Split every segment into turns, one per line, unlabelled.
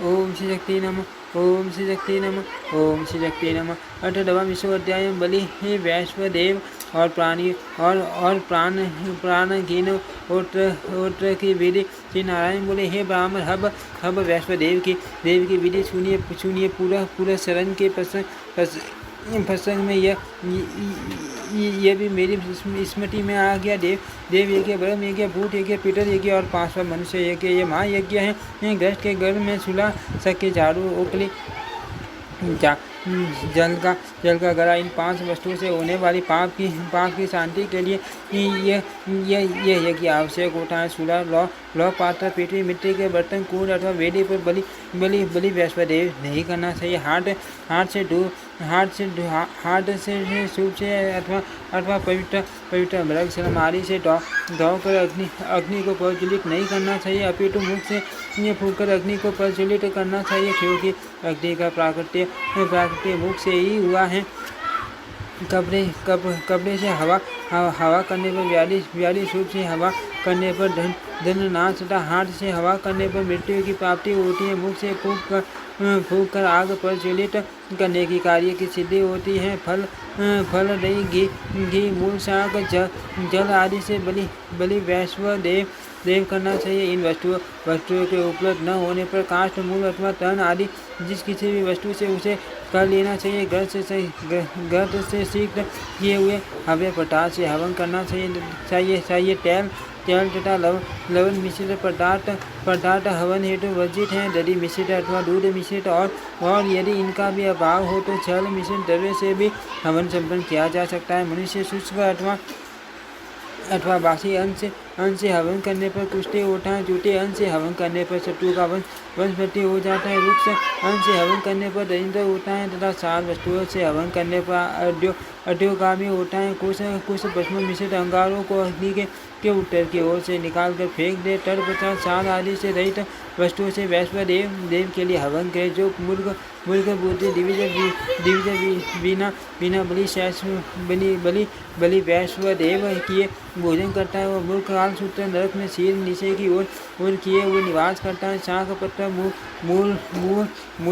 ओम श्री शक्ति नमः। ओम श्री शक्ति नमः। ओम श्री शक्ति नमः। 8वां अध्याय बलि हे वैश्वदेव और प्राणी और प्राणहीन ओत्र की विधि। श्री नारायण बोले, हे ब्राह्मण, हब वैश्वदेव की देव की विधि सुनिए। पूरा शरण के प्रसंग में यह भी मेरी स्मृति में आ गया। देव यज्ञ, ब्रह्म यज्ञ, भूत यज्ञ, पितर यज्ञ और 5वां मनुष्य यज्ञ, ये महायज्ञ है। ग्रस्त के गर्भ में सुला सके झाड़ू ओकली जल का गरा, इन 5 वस्तुओं से होने वाली पाप की शांति के लिए यह यज्ञ आवश्यक होता है। सूला, लौ, पात्र, पृथ्वी, मिट्टी के बर्तन, कुंड अथवा वेदी पर बलि वैश्वदेव नहीं करना चाहिए। हाथ से सूप से अथवा पवित्र मृग शर्मारी से धोकर अग्नि को प्रज्वलित नहीं करना चाहिए, अपितु मुख से फूंककर अग्नि को प्रज्वलित करना चाहिए, क्योंकि अग्नि का प्राकृतिक मुख से ही हुआ है। कपड़े से हवा करने पर व्याधि, सूप से हवा करने पर धननाश तथा हाथ से हवा करने पर मृत्यु की प्राप्ति होती है। मुख से फूंक कर आग प्रज्वलित करने की कार्य की सिद्धि होती है। फल, दही, घी, मूल, शाक, जल आदि से बलि वैश्वदेव करना चाहिए। इन वस्तुओं के उपलब्ध न होने पर काष्ठ, मूल अथवा तन आदि जिस किसी भी वस्तु से उसे कर लेना चाहिए। गर्द से शीघ्र किए हुए हव्य पदार्थ से हवन करना चाहिए। तेल तथा लवण मिश्रित पदार्थ हवन हेतु वर्जित हैं। दधि मिश्रित अथवा दूध मिश्रित और यदि इनका भी अभाव हो तो छल मिश्रित द्रव्य से भी हवन संपन्न किया जा सकता है। मनुष्य शुष्क अथवा बासी अन्न से हवन करने पर कुष्ठ होता है। जूठे अन्न से हवन करने पर शत्रु का वंशवृद्धि हो जाता है। रुक्ष अन्न से हवन करने पर दरिद्र होता है तथा सार वस्तुओं से हवन करने पर अड्योगामी होता है। कुछ भस्म मिश्रित अंगारों को अग्नि के उत्तर की ओर से निकाल कर फेंक दे। तत्पश्चात सार आदि से रहित वस्तुओं से वैश्वदेव के लिए हवन करे। जो मूर्ख बुद्धि दिविज बिना बलि वैश्वदेव किए भोजन करता है, वह मूर्ख काल सूत्र नरक में सिर नीचे की ओर किए हुए निवास करता है। शाक, पत्र, मूल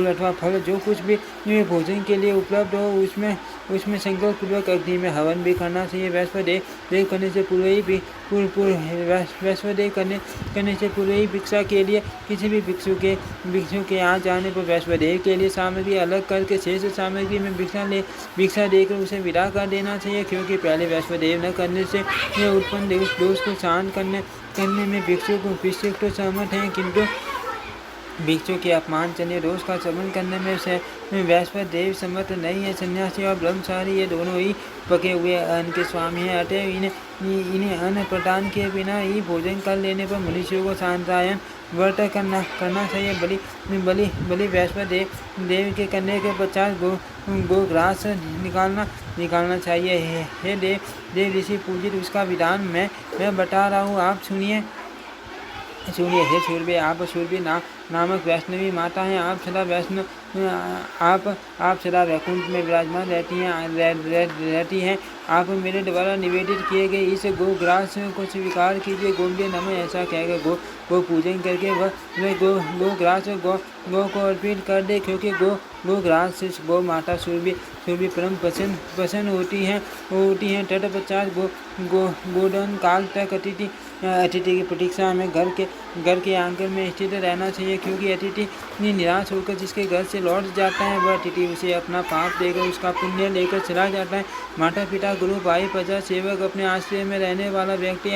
अथवा फल जो कुछ भी भोजन के लिए उपलब्ध हो उसमें संकल्प पूर्वक अग्नि में हवन भी करना चाहिए। वैश्वदेव करने से पूर्व ही भिक्षा के लिए किसी भी भिक्षु के यहाँ जाने पर वैश्वदेव के लिए सामग्री अलग करके शेष सामग्री में भिक्षा देकर उसे विदा कर देना चाहिए, क्योंकि पहले वैश्वदेव न करने से उत्पन्न दोष को शांत करने में भिक्षु तो सहमत हैं, किंतु भिक्षु के अपमानजन्य दोष का शमन करने में वैश्वदेव सम्मत नहीं है। सन्यासी और ब्रह्मचारी ये दोनों ही पके हुए अन्न के स्वामी हैं, अतः इन्हें अन्न प्रदान किए बिना ही भोजन कर लेने पर मनुष्यों को शांतायन व्रत करना चाहिए। बलि वैश्वदेव के करने के पश्चात गोग्रास निकालना चाहिए। हे देव ऋषि पूजित उसका विधान मैं बता रहा हूँ, आप सुनिए। हे शूरवीर, आप शूरवी नामक वैष्णवी माता हैं। आप सदा वैकुंठ में विराजमान रहती हैं। आप मेरे द्वारा निवेदित किए गए इस गोग्रास को स्वीकार कीजिए। गोमदे नमः ऐसा कहकर गो पूजन करके वह गोग्रास गो को अर्पित कर दे, क्योंकि गोग्रास से गो माता शूरवी परम प्रसन्न होती हैं। तत्पश्चात गोदान काल तक अतिथि की प्रतीक्षा में घर के आंगन में स्थित रहना चाहिए, क्योंकि अतिथि निराश होकर जिसके घर से लौट जाता है वह अतिथि उसे अपना पाप देकर उसका पुण्य लेकर चला जाता है। माता पिता, गुरु, भाई, प्रजा, सेवक, अपने आश्रय में रहने वाला व्यक्ति,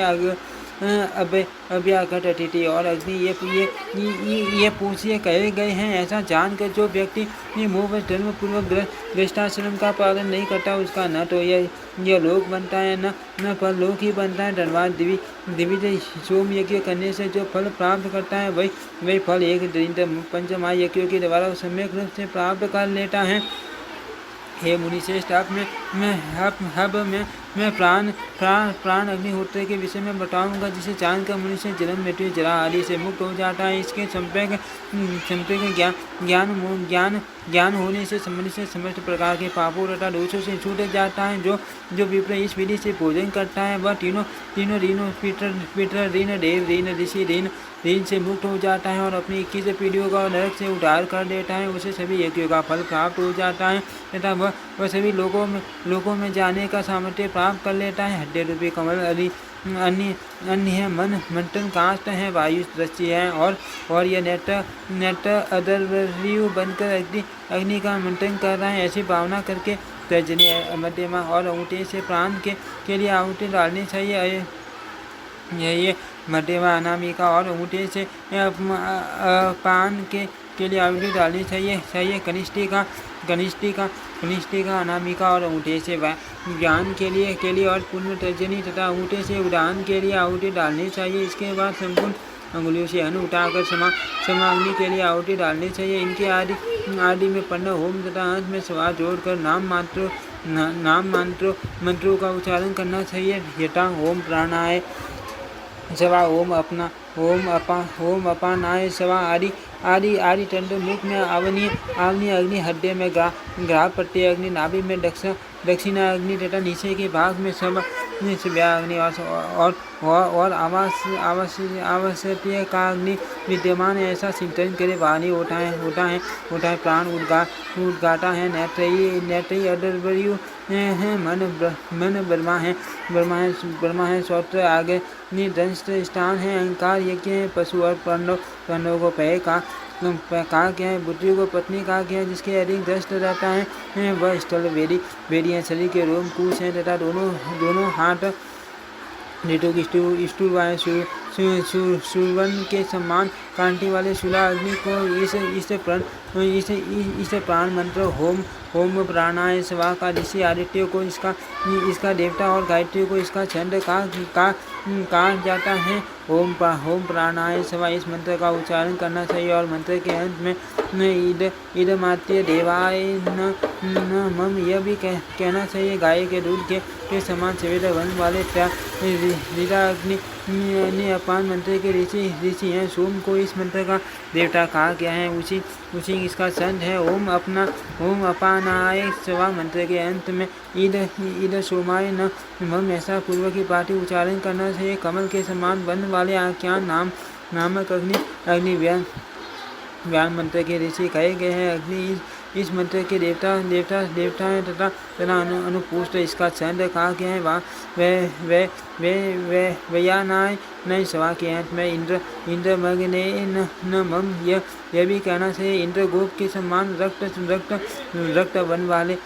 अभ्यागत अतिथि और अग्नि ये पूछिए कहे गए हैं। ऐसा जानकर जो व्यक्ति मोहवश धर्म पूर्वक गृहस्थाश्रम का पालन नहीं करता उसका न तो यह लोक बनता है न परलोक ही बनता है। धनवान दिविजय सोम यज्ञ करने से जो फल प्राप्त करता है वही फल एक पंचमहायज्ञों के द्वारा सम्यक रूप से प्राप्त कर लेता है। हे मुनिश्रेष्ठ, आप मैं प्राण अग्निहोत्र के विषय में बताऊंगा, जिसे जानकर मनुष्य जन्म, मृत्यु, जरा आदि से मुक्त हो जाता है। इसके संपर्क ज्ञान होने से मनुष्य समस्त प्रकार के पापों तथा दोषों से छूट जाता है। जो विप्र इस विधि से भोजन करता है वह तीनों ऋणों पितर ऋण, देव ऋण, ऋषि ऋण ऋण से मुक्त हो जाता है और अपनी 21 पीढ़ियों का नरक से उद्धार कर देता है। उसे सभी यज्ञों का फल प्राप्त हो जाता है तथा वह सभी लोगों में जाने का सामर्थ्य प्राप्त कर लेता है। हड्डी रूपी कमल अन्य है, मन मंथन काष्ठ है, वायु दृष्टि है और यह नेत्र अदरवयु बनकर अग्नि का मंथन कर रहा है। ऐसी भावना करके तर्जनी मध्यमा और अंगूठे से प्राण के लिए आहुति डालनी चाहिए। ये मध्यमा अनामिका और अंगूठे से पान के लिए आहुति डालनी चाहिए। कनिष्ठिका अनामिका और अंगूठे से ज्ञान के लिए और पुण्य तर्जनी तथा अंगूठे से उदान के लिए आहुति डालनी चाहिए। इसके बाद संपूर्ण अंगुलियों से अन्न उठाकर समाग्नि के लिए आहुति डालनी चाहिए। इनके आदि में पन्ना होम तथा अंत में स्वा जोड़कर नाम मंत्रों का उच्चारण करना चाहिए। यथा ओम प्राणाय सवा ओम अपानाय सवा आदि टंड मुख में आवनी अग्नि, हड्डे में ग्राह पट्टी अग्नि, नाभि में दक्षिणा अग्नि तथा नीचे के भाग में सब अग्नि और आवश्यक का अग्नि विद्यमान है। ऐसा चिंतन करे। वाणी उठाए प्राण उद्गाता है। नेत्रयी अदरवयु है। मन ब्रह्मा है। श्रोत्र आगे दंष्ट स्थान है। अहंकार यज्ञ है। पशु और प्रणव को पय कहा गया है। बुद्धि को पत्नी कहा गया है। जिसके अधिक दृष्ट रहता है वह स्थल वेदी है। शरीर के रोम कूश है तथा दोनों हाथ नेटों की स्टूल सुवर्ण के समान कांटी वाले शूला अग्नि को इस प्राण मंत्र होम प्राणाय सवा का ऋषि आदित्य को इसका देवता और गायत्री को इसका छंद कहा जाता है। ओम प्राणाय सवा इस मंत्र का उच्चारण करना चाहिए और मंत्र के अंत में इदमात्य देवाय न मम यह भी कहना चाहिए। गाय के दूध के समान सवेद वन वाले अग्नि ने अपान मंत्र के ऋषि हैं। सोम को इस मंत्र का देवता कहा गया है। उसी इसका संत है। ओम अपानाय सवा मंत्र के अंत में ईद सोमाय न मम ऐसा पूर्व की पाठी उच्चारण करना चाहिए। कमल के समान वन वाले आख्यान नामक अग्नि व्यान मंत्र के ऋषि कहे गए हैं। अग्नि इस मंत्र के देवता हैं तथा अनुपुष्ट इसका छंद कहा गया है। वयानाय नय सवा के अंत में इंद्र मग्ने न मम यह भी कहना चाहिए। इंद्र गोप के समान रक्त वन वाले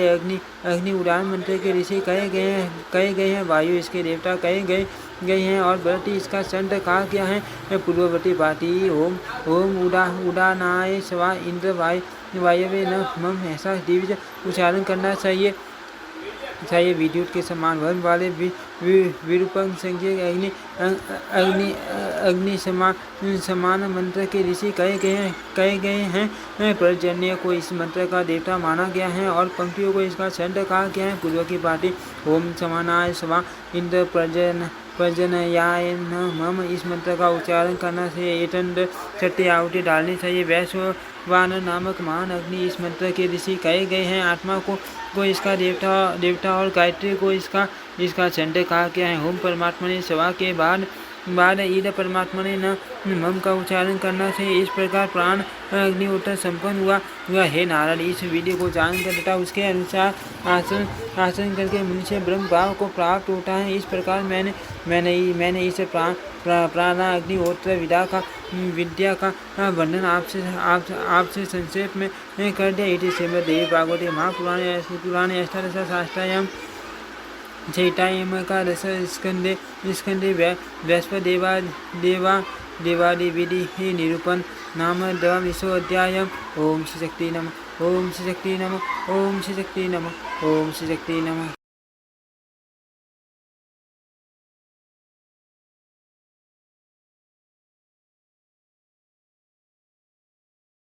अग्नि उड़ान मंत्र के ऋषि कहे गए हैं। वायु इसके देवता कहे गए हैं और बरती इसका छंद कहा गया है। पूर्ववर्ती पाठी ओम उड़ानाय सवा इंद्र वायवे न मम ऐसा दिव्य उच्चारण करना चाहिए। विद्युत के समान वन वाले विरूपक संज्ञक अग्नि समान मंत्र के ऋषि कहे गए हैं। पर्जन्य को इस मंत्र का देवता माना गया है और पंक्तियों को इसका छंद कहा गया है। पूर्व की पाठी ओम समानाय सवा इंद्र पर्जनयाय न मम इस मंत्र का उच्चारण करना चाहिए। एतंड छठी आहुति डालनी चाहिए। वैश्वान नामक महान अग्नि इस मंत्र के ऋषि कहे गए हैं। आत्मा को इसका देवता और गायत्री को इसका छंद कहा गया है। ओम परमात्मा ने सवा के बाद ईद परमात्मा ने न मम का उच्चारण करना चाहिए। इस प्रकार प्राण अग्निहोत्र संपन्न हुआ। हे नारद, इस विधि को जानकर तथा उसके अनुसार आचरण करके मनुष्य ब्रह्म भाव को प्राप्त होता है। इस प्रकार मैंने इस प्राणा अग्निहोत्र विद्या का वर्णन आपसे संक्षेप में कर दिया। इति श्रीमद्देवी भागवते महापुराणे अष्टादश शास्त्रायां चैतायमकादश स्कंदे देवादिविधि निरूपण नाम 12 अध्याय। ओम श्री शक्ति नमः। ओम श्री शक्ति नमः। ओम श्री शक्ति नमः। ओम श्री शक्ति नमः।